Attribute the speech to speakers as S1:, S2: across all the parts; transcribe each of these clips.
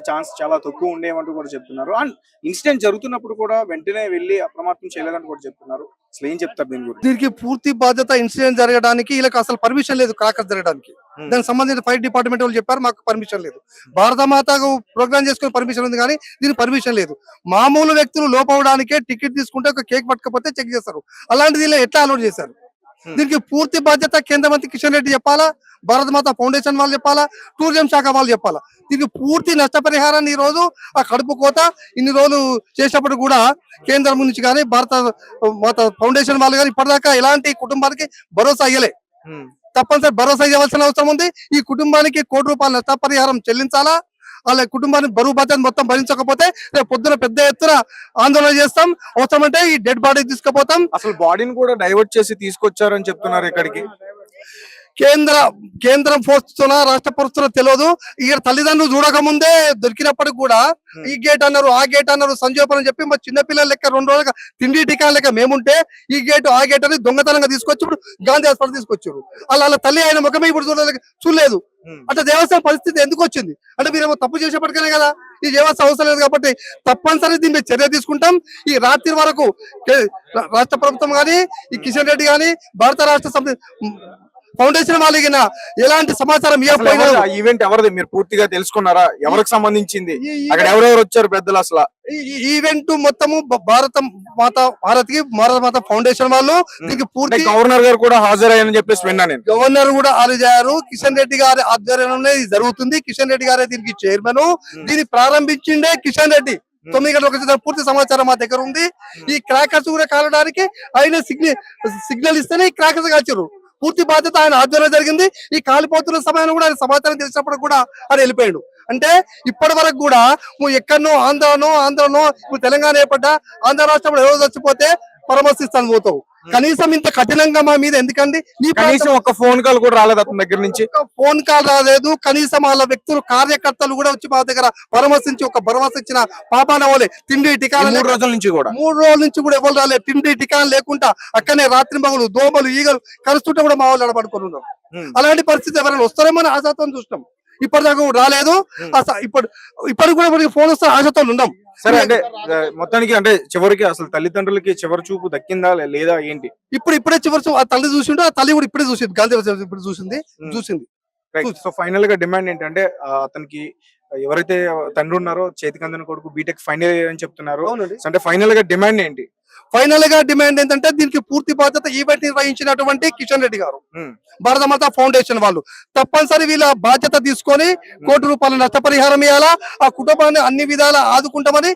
S1: Chance చాలా తక్కువ ఉండేవంటూ కూడా చెప్తున్నారు. అండ్ ఇన్సిడెంట్ జరుగుతున్నప్పుడు కూడా వెంటనే వెళ్లి అప్రమత్తం చేయలేదని కూడా చెప్తున్నారు. అసలు ఏం చెప్తారు దీని గురించి?
S2: దీనికి పూర్తి బాధ్యత ఇన్సిడెంట్ జరగడానికి వీళ్ళకి అసలు పర్మిషన్ లేదు, క్రాకర్స్ జరగడానికి. దానికి సంబంధించిన ఫైర్ డిపార్ట్మెంట్ వాళ్ళు చెప్పారు మాకు పర్మిషన్ లేదు. భారత మాతకు ప్రోగ్రామ్ చేసుకునే పర్మిషన్ ఉంది కానీ దీనికి పర్మిషన్ లేదు. మామూలు వ్యక్తులు లోపవడానికే టికెట్ తీసుకుంటే ఒక కేక్ పట్టుకపోతే చెక్ చేస్తారు. అలాంటిది వీళ్ళు ఎట్లా అలౌట్ చేశారు? దీనికి పూర్తి బాధ్యత కేంద్ర మంత్రి కిషన్ రెడ్డి చెప్పాలా, భారత మాత ఫౌండేషన్ వాళ్ళు చెప్పాలా, టూరిజం శాఖ వాళ్ళు చెప్పాలా. దీనికి పూర్తి నష్టపరిహారాన్ని ఈ రోజు ఆ కడుపు కోత ఇన్ని రోజులు చేసినప్పుడు కూడా కేంద్రం నుంచి కానీ భారత మాత ఫౌండేషన్ వాళ్ళు కానీ ఇప్పటిదాకా ఎలాంటి కుటుంబానికి భరోసా అయ్యలే. తప్పనిసరి భరోసా ఇవ్వాల్సిన అవసరం ఉంది. ఈ కుటుంబానికి ₹1 నష్టపరిహారం చెల్లించాలా. వాళ్ళ కుటుంబానికి బరువు బాధ్యత మొత్తం భరించకపోతే రేపు పొద్దున పెద్ద ఎత్తున ఆందోళన చేస్తాం. అవసరమంటే ఈ డెడ్ బాడీ తీసుకుపోతాం.
S1: అసలు బాడీని కూడా డైవర్ట్ చేసి తీసుకొచ్చారని చెప్తున్నారు. ఇక్కడికి
S2: కేంద్రం పోస్తున్నా రాష్ట్ర పోస్తున్నా తెలియదు. ఇక్కడ తల్లిదండ్రులు చూడక ముందే దొరికినప్పటికి కూడా ఈ గేట్ అన్నారు, ఆ గేట్ అన్నారు, సంజోపని చెప్పి మా చిన్నపిల్లల లెక్క 2 రోజులుగా తిండి టికా లెక్క మేముంటే ఈ గేట్ ఆ గేట్ అని దొంగతనంగా తీసుకొచ్చి ఇప్పుడు గాంధీ హాస్పిటల్ తీసుకొచ్చారు. వాళ్ళ తల్లి ఆయన ముఖమే ఇప్పుడు చూడలేదు. అంటే దేవస్థానం పరిస్థితి ఎందుకు వచ్చింది అంటే మీరేమో తప్పు చేసేప్పటికనే కదా ఈ దేవస్థానం అవసరం లేదు. కాబట్టి తప్పనిసరి దీని మీద చర్య తీసుకుంటాం. ఈ రాత్రి వరకు రాష్ట్ర ప్రభుత్వం గానీ, ఈ కిషన్ రెడ్డి గానీ, భారత రాష్ట్ర ఫౌండేషన్ వాళ్ళకి ఎలాంటి సమాచారం
S1: ఈవెంట్ ఎవరిది మీరు పూర్తిగా తెలుసుకున్నారా? ఎవరికి సంబంధించింది? అక్కడ ఎవరెవరు వచ్చారు పెద్దలు? అసలు
S2: ఈ ఈవెంట్ మొత్తము భారత మాత ఫౌండేషన్ వాళ్ళు దీనికి పూర్తి
S1: గవర్నర్ గారు కూడా హాజరయ్యారని చెప్పేసి విన్నా నేను.
S2: గవర్నర్ కూడా హాజరయ్యారు. కిషన్ రెడ్డి గారి ఆధ్వర్యంలోనే ఇది జరుగుతుంది. కిషన్ రెడ్డి గారే దీనికి చైర్మన్. దీన్ని ప్రారంభించిండే కిషన్ రెడ్డి. 9 గంటలకు పూర్తి సమాచారం మా దగ్గర ఉంది. ఈ క్రాకర్స్ కూడా కాలడానికి ఆయన సిగ్నల్ ఇస్తేనే ఈ క్రాకర్స్ కాల్చారు. పూర్తి బాధ్యత ఆయన ఆధ్వర్యంలో జరిగింది. ఈ కాలిపోతున్న సమయంలో కూడా ఆయన సమాచారం తెలిసినప్పుడు కూడా ఆయన వెళ్ళిపోయాడు. అంటే ఇప్పటి వరకు కూడా నువ్వు ఎక్కడనో ఆంధ్రనో ఇప్పుడు తెలంగాణ ఏర్పడ్డా ఆంధ్ర రాష్ట్రంలో ఎవరు చచ్చిపోతే పరామర్శిస్తాను పోతావు. కనీసం ఇంత కఠినంగా మా మీద ఎందుకండి?
S1: కనీసం ఒక ఫోన్ కాల్ కూడా రాలేదు అతని దగ్గర నుంచి.
S2: ఫోన్ కాల్ రాలేదు. కనీసం వాళ్ళ వ్యక్తులు కార్యకర్తలు కూడా వచ్చి మా దగ్గర పరామర్శించి ఒక భరోసా ఇచ్చిన పాపాన వాళ్ళే. తిండి టికాలు
S1: 3 రోజుల నుంచి కూడా
S2: ఎవరు రాలేదు. తిండి టికాలు లేకుండా అక్కడనే రాత్రి మగలు దోమలు ఈగలు కలుస్తుంటే కూడా మా వాళ్ళు అడపడుకొని ఉన్నారు. అలాంటి పరిస్థితి ఎవరైనా వస్తారేమో అని ఆశాతో చూస్తాం. ఇప్పటిదాకా రాలేదు. ఇప్పటికి కూడా ఫోన్ వస్తే ఆశతో ఉందాం.
S1: సరే, అంటే మొత్తానికి అంటే చివరికి అసలు తల్లిదండ్రులకి చివరి చూపు దక్కిందా లేదా ఏంటి?
S2: ఇప్పుడే చివరి చూపు ఆ తల్లి చూసిండు. ఆ తల్లి కూడా ఇప్పుడే చూసింది. గాంధీ ఇప్పుడు చూసింది.
S1: సో ఫైనల్ గా డిమాండ్ ఏంటంటే అతనికి ఎవరైతే తండ్రి ఉన్నారో చేతికి అందిన కొడుకు బీటెక్ ఫైనల్ ఇయర్ అని చెప్తున్నారు. అంటే ఫైనల్ గా డిమాండ్ ఏంటి?
S2: ఫైనల్ గా డిమాండ్ ఏంటంటే దీనికి పూర్తి బాధ్యత ఈవెంట్ నిర్వహించినటువంటి కిషన్ రెడ్డి గారు, భారత మాత ఫౌండేషన్ వాళ్ళు తప్పనిసరి వీళ్ళ బాధ్యత తీసుకొని ₹1 నష్టపరిహారం ఇవ్వాలా. ఆ కుటుంబాన్ని అన్ని విధాలా ఆదుకుంటామని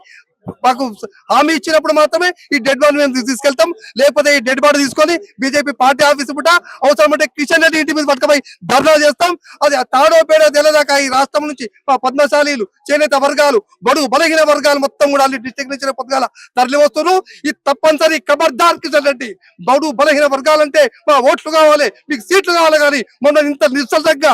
S2: మాకు హామీ ఇచ్చినప్పుడు మాత్రమే ఈ డెడ్ బాడీ మేము తీసుకెళ్తాం. లేకపోతే ఈ డెడ్ బాడీ తీసుకొని బీజేపీ పార్టీ ఆఫీస్ పుట్ట అవసరమంటే కిషన్ రెడ్డి ఇంటి మీద పట్టుకుపోయి ధర్నా చేస్తాం. అది తాడో పేడో తెలియదాకా ఈ రాష్ట్రం నుంచి పద్మశాలీలు, చేనేత వర్గాలు, బడుగు బలహీన వర్గాలు మొత్తం కూడా అన్ని డిస్ట్రిక్ట్ నుంచి పొద్దుగాల తరలి వస్తున్నారు. ఇది తప్పనిసరి ఖబర్దార్ కిషన్ రెడ్డి. బడుగు బలహీన వర్గాలంటే మా ఓట్లు కావాలి, మీకు సీట్లు కావాలి. కానీ మొన్న ఇంత నిశ్చల్గా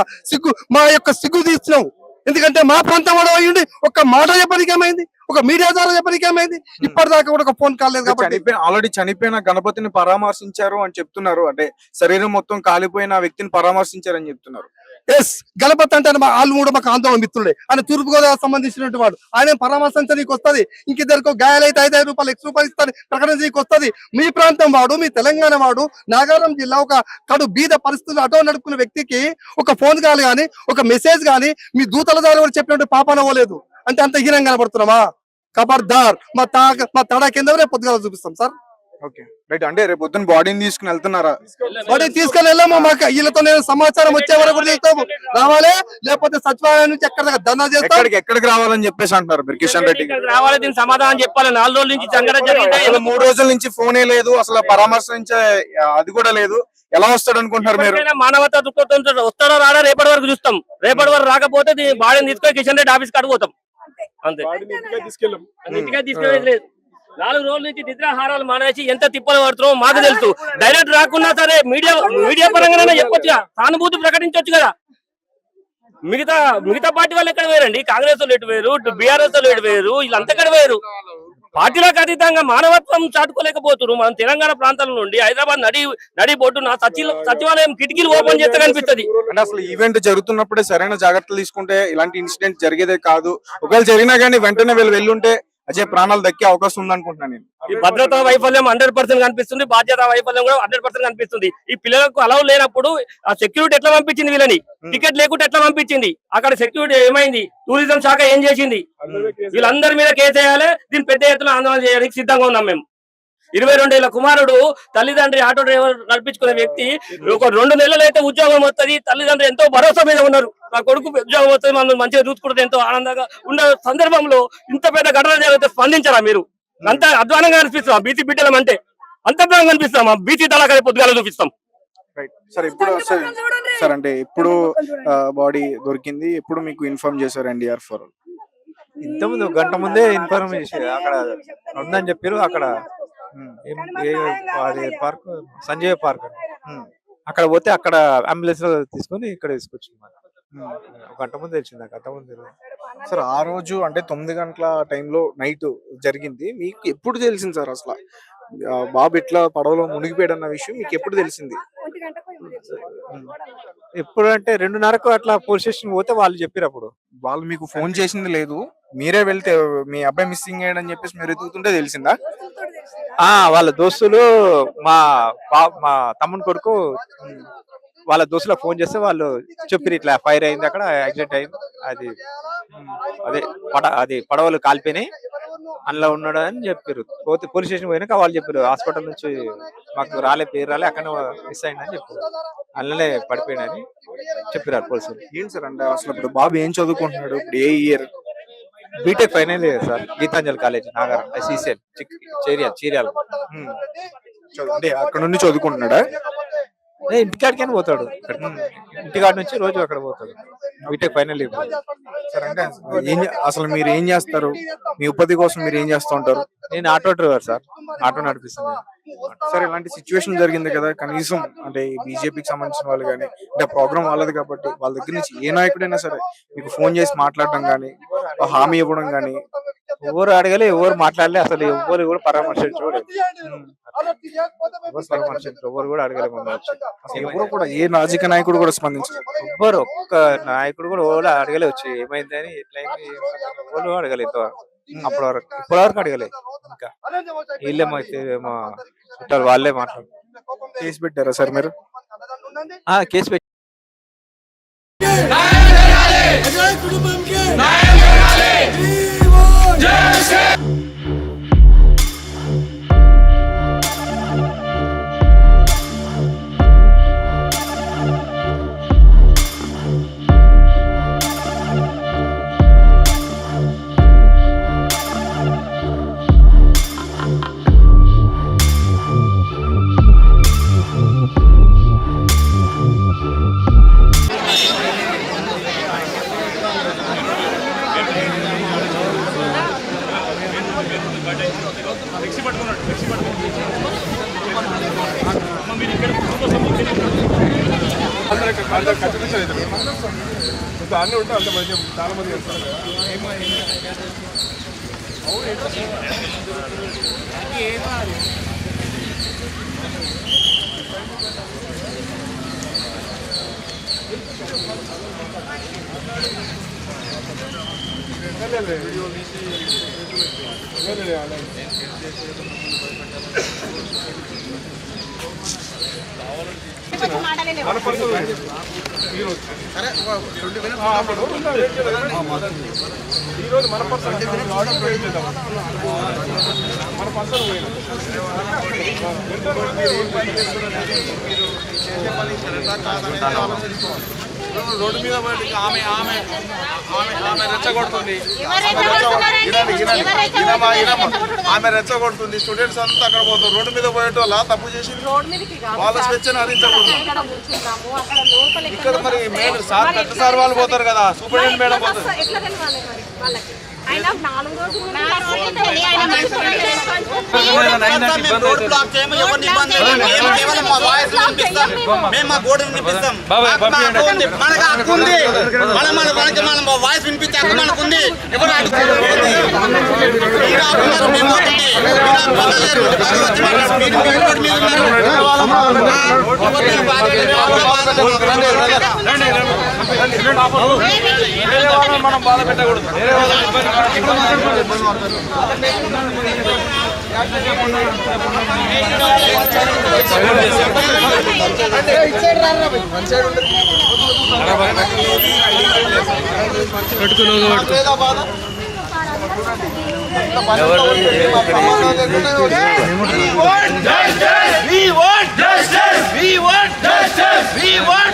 S2: మా యొక్క సిగ్గు తీస్తున్నాం. ఎందుకంటే మా ప్రాంతం కూడా అయ్యింది. ఒక మాట చెప్పడానికి ఏమైంది? ఒక మీడియా ద్వారా చెప్పడానికి ఏమైంది? ఇప్పటిదాకా కూడా ఒక ఫోన్ కాల్ లేదు. కాబట్టి
S1: ఆల్రెడీ చనిపోయిన గణపతిని పరామర్శించారు అని చెప్తున్నారు. అంటే శరీరం మొత్తం కాలిపోయిన వ్యక్తిని పరామర్శించారని చెప్తున్నారు.
S2: ఎస్, గణపతి అంటే వాళ్ళు కూడా మాకు ఆందోళన మిత్రుడే. ఆయన తూర్పుగోదావరి సంబంధించినటువంటి వాడు. ఆయన పరామర్శించడానికి వస్తుంది. ఇంకిద్దరికి గాయాలైతే ₹5 X ఇస్తుంది ప్రకటించడానికి వస్తుంది. మీ ప్రాంతం వాడు, మీ తెలంగాణ వాడు, నాగారం జిల్లా ఒక కడు బీద పరిస్థితులు అటో నడుపుకున్న వ్యక్తికి ఒక ఫోన్ కాల్ గానీ, ఒక మెసేజ్ గానీ మీ దూతల ద్వారా కూడా చెప్పినట్టు పాపన అవ్వలేదు అంటే అంత హీనంగా కనబడుతున్నామా? ఖబర్దార్. మా తడా కింద రేపు పొద్దుగా చూపిస్తాం సార్.
S1: Okay, right. అంటే రేపు పొద్దున్న బాడీని తీసుకుని వెళ్తున్నారా?
S2: బాడీ తీసుకొని వెళ్ళాము. మాకు వీళ్ళతో సమాచారం వచ్చే వరకు చేస్తాము. రావాలి, లేకపోతే సచివాలయం నుంచి ఎక్కడ ధర్నా చేస్తాం.
S1: ఎక్కడికి రావాలని చెప్పేసి అంటున్నారు మీరు? కిషన్ రెడ్డి
S3: రావాలి, దీనికి సమాధానం చెప్పాలి. 4 రోజుల నుంచి జంగడ జరిగింది.
S1: 3 రోజుల నుంచి ఫోనే లేదు, అసలు పరామర్శించే అది కూడా లేదు. ఎలా వస్తాడు అనుకుంటున్నారు మీరు?
S3: మానవతా దృక్పథంతో వస్తాడో రాడా రేపటి వరకు చూస్తాం. రేపటి వరకు రాకపోతే బాడీని తీసుకొని కిషన్ రెడ్డి ఆఫీస్ కడిపోతాం. అంతే, ఇంటిగా తీసుకెళ్ళలేదు. 4 రోజుల నుంచి నిద్రాహారాలు మానేసి ఎంత తిప్పలు పడుతున్నామో మాకు తెలుసు. డైరెక్ట్ రాకున్నా సరే మీడియా పరంగానే చెప్పొచ్చుగా, సానుభూతి ప్రకటించవచ్చు కదా. మిగతా పార్టీ వాళ్ళు ఎక్కడ వేరండి? కాంగ్రెస్ వాళ్ళు ఎటు వేరు, బీఆర్ఎస్ వాళ్ళు ఎటు వేరు, వీళ్ళంతా ఎక్కడ వేరు? పార్టీలకు అతీతంగా మానవత్వం చాటుకోలేకపోతున్నారు. మనం తెలంగాణ ప్రాంతాల నుండి హైదరాబాద్ నడి బొడ్డున సచివాలయం కిటికీలు ఓపెన్ చేస్తే కనిపిస్తుంది.
S1: అంటే అసలు ఈవెంట్ జరుగుతున్నప్పుడే సరైన జాగ్రత్తలు తీసుకుంటే ఇలాంటి ఇన్సిడెంట్ జరిగేదే కాదు. ఒకవేళ జరిగినా కానీ వెంటనే వెళ్ళుంటే అజయ్ ప్రాణాలు దక్కే అవకాశం ఉంది అనుకుంటున్నాను నేను.
S3: ఈ భద్రతా వైఫల్యం 100% కనిపిస్తుంది, బాధ్యత వైఫల్యం కూడా 100% కనిపిస్తుంది. ఈ పిల్లలకు అలౌ లేనప్పుడు ఆ సెక్యూరిటీ ఎట్లా పంపించింది వీళ్ళని? టికెట్ లేకుండా ఎట్లా పంపించింది? అక్కడ సెక్యూరిటీ ఏమైంది? టూరిజం శాఖ ఏం చేసింది? వీళ్ళందరి మీద కేసు వేయాలి. దీన్ని పెద్ద ఎత్తున ఆందోళన చేయడానికి సిద్ధంగా ఉన్నాం మేము. 22 ఏళ్ల కుమారుడు, తల్లిదండ్రి ఆటో డ్రైవర్ నడిపించుకునే వ్యక్తి, ఒక 2 నెలలు అయితే ఉద్యోగం వస్తుంది, తల్లిదండ్రులు ఎంతో భరోసా మీద ఉన్నారు, నా కొడుకు ఉద్యోగం వస్తుంది, మనం మంచిగా చూసుకుంటే ఎంతో ఆనందంగా ఉన్న సందర్భంలో ఇంత పెద్ద ఘటన జరిగితే స్పందించరా మీరు? అంత అధ్వానంగా అనిపిస్తాం. బీసీ బిడ్డలం అంటే అంత అధ్వానంగా అనిపిస్తాం. బీసీ తలకాయ పొద్దుగాల చూపిస్తాం.
S1: సార్ ఇప్పుడు సార్ అంటే ఇప్పుడు బాడీ దొరికింది, ఎప్పుడు మీకు ఇన్ఫార్మ్ చేశారు NDR4?
S4: ఇంతకుముందు 1 గంట ముందే ఇన్ఫార్మ్ చేసి అక్కడ ఉందని చెప్పారు. అక్కడ అది పార్క్ సంజయ్ పార్క్ అక్కడ పోతే అక్కడ అంబులెన్స్ లో తీసుకొని ఇక్కడ తీసుకొచ్చింది. 1 గంట ముందు తెలిసింది నాకు, అంతకుముందు తెలియదు.
S1: సార్ ఆ రోజు అంటే 9 గంటల టైంలో నైట్ జరిగింది, మీకు ఎప్పుడు తెలిసింది సార్? అసలు బాబు ఇట్లా పడవలో మునిగిపోయాడు అన్న విషయం మీకు ఎప్పుడు తెలిసింది?
S4: ఎప్పుడు అంటే 2:30కు అట్లా పోలీస్ స్టేషన్ పోతే వాళ్ళు చెప్పారు. అప్పుడు
S1: వాళ్ళు మీకు ఫోన్ చేసింది లేదు, మీరే వెళ్తే మీ అబ్బాయి మిస్సింగ్ అయ్యాడని చెప్పేసి మీరు ఎదుగుతుంటే తెలిసిందా?
S4: వాళ్ళ దోస్తులు మా తమ్ముని కొడుకు వాళ్ళ దోస్తులకు ఫోన్ చేస్తే వాళ్ళు చెప్పారు ఇట్లా ఫైర్ అయింది, అక్కడ యాక్సిడెంట్ అయింది, అది పడవలు కాలిపోయినాయి, అందులో ఉన్నాడు అని చెప్పారు. పోతే పోలీస్ స్టేషన్ పోయినాక వాళ్ళు చెప్పారు హాస్పిటల్ నుంచి మాకు పేరు రాలే, అక్కడ మిస్ అయిందని చెప్పారు, అందులోనే పడిపోయినని చెప్పారు పోలీసులు.
S1: ఏంటి సార్ అంటే అసలు ఇప్పుడు బాబు ఏం చదువుకుంటున్నాడు? ఇప్పుడు ఏ year?
S4: BTech final year sir, Geetanjali college Nagar SECL Cheeryala.
S1: అంటే అక్కడ నుండి చదువుకుంటున్నాడా?
S4: ఇంటికాడికైనా పోతాడు, ఇంటికాడ నుంచి రోజు అక్కడ పోతాడు. BTech final year.
S1: సార్ అంటే అసలు మీరు ఏం చేస్తారు? మీ ఉపాధి కోసం మీరు ఏం చేస్తూ ఉంటారు?
S4: నేను ఆటో డ్రైవర్ సార్, ఆటో నడిపిస్తున్నాను.
S1: సార్ ఇలాంటి సిచ్యువేషన్ జరిగింది కదా, కనీసం అంటే బీజేపీకి సంబంధించిన వాళ్ళు కానీ అంటే ప్రోగ్రామ్ వాళ్ళది కాబట్టి వాళ్ళ దగ్గర నుంచి ఏ నాయకుడైనా సరే మీకు ఫోన్ చేసి మాట్లాడడం కానీ హామీ ఇవ్వడం కానీ
S4: ఎవరు అడగలే, ఎవరు మాట్లాడలే, అసలు ఎవరు కూడా పరామర్శించలేదు, ఎవరు కూడా అడగలే.
S1: ఎవరు కూడా ఏ రాజకీయ నాయకుడు కూడా స్పందించారు,
S4: ఎవరు ఒక్క నాయకుడు కూడా ఎవరు అడగలే, వచ్చి ఏమైందని ఎట్లయింది ఎవరు అడగలే ఇంతవరకు, ఇప్పటివరకు అడగలేదు. ఇంకా వీళ్ళే మా చుట్టాలు వాళ్ళే మాట్లాడు.
S1: కేసు పెట్టారా సార్ మీరు?
S4: కేసు పెట్టి
S5: అన్నీ ఉంటాయి, అంత మంచి చాలా మంది చేస్తారు కదా. ఈరోజు మన పర్సన్ రోడ్డు మీద ఆమె ఆమె ఆమె రెచ్చగొడుతుంది, ఆమె రెచ్చగొడుతుంది. స్టూడెంట్స్ అంతా అక్కడ పోతారు, రోడ్డు మీద పోయేటోళ్ళ తప్పు చేసి వాళ్ళ స్వేచ్ఛను హరించకూడదు. ఇక్కడ మరి మేడం సార్ పెద్ద సార్ వాళ్ళు పోతారు కదా, సూపరింటెండెంట్ మేడం పోతారు.
S6: వాయిస్ వినిపించే మనకుంది, ఎవరు
S5: మనం బాధ పెట్టకూడదు. We want justice! We want justice! We want justice! We want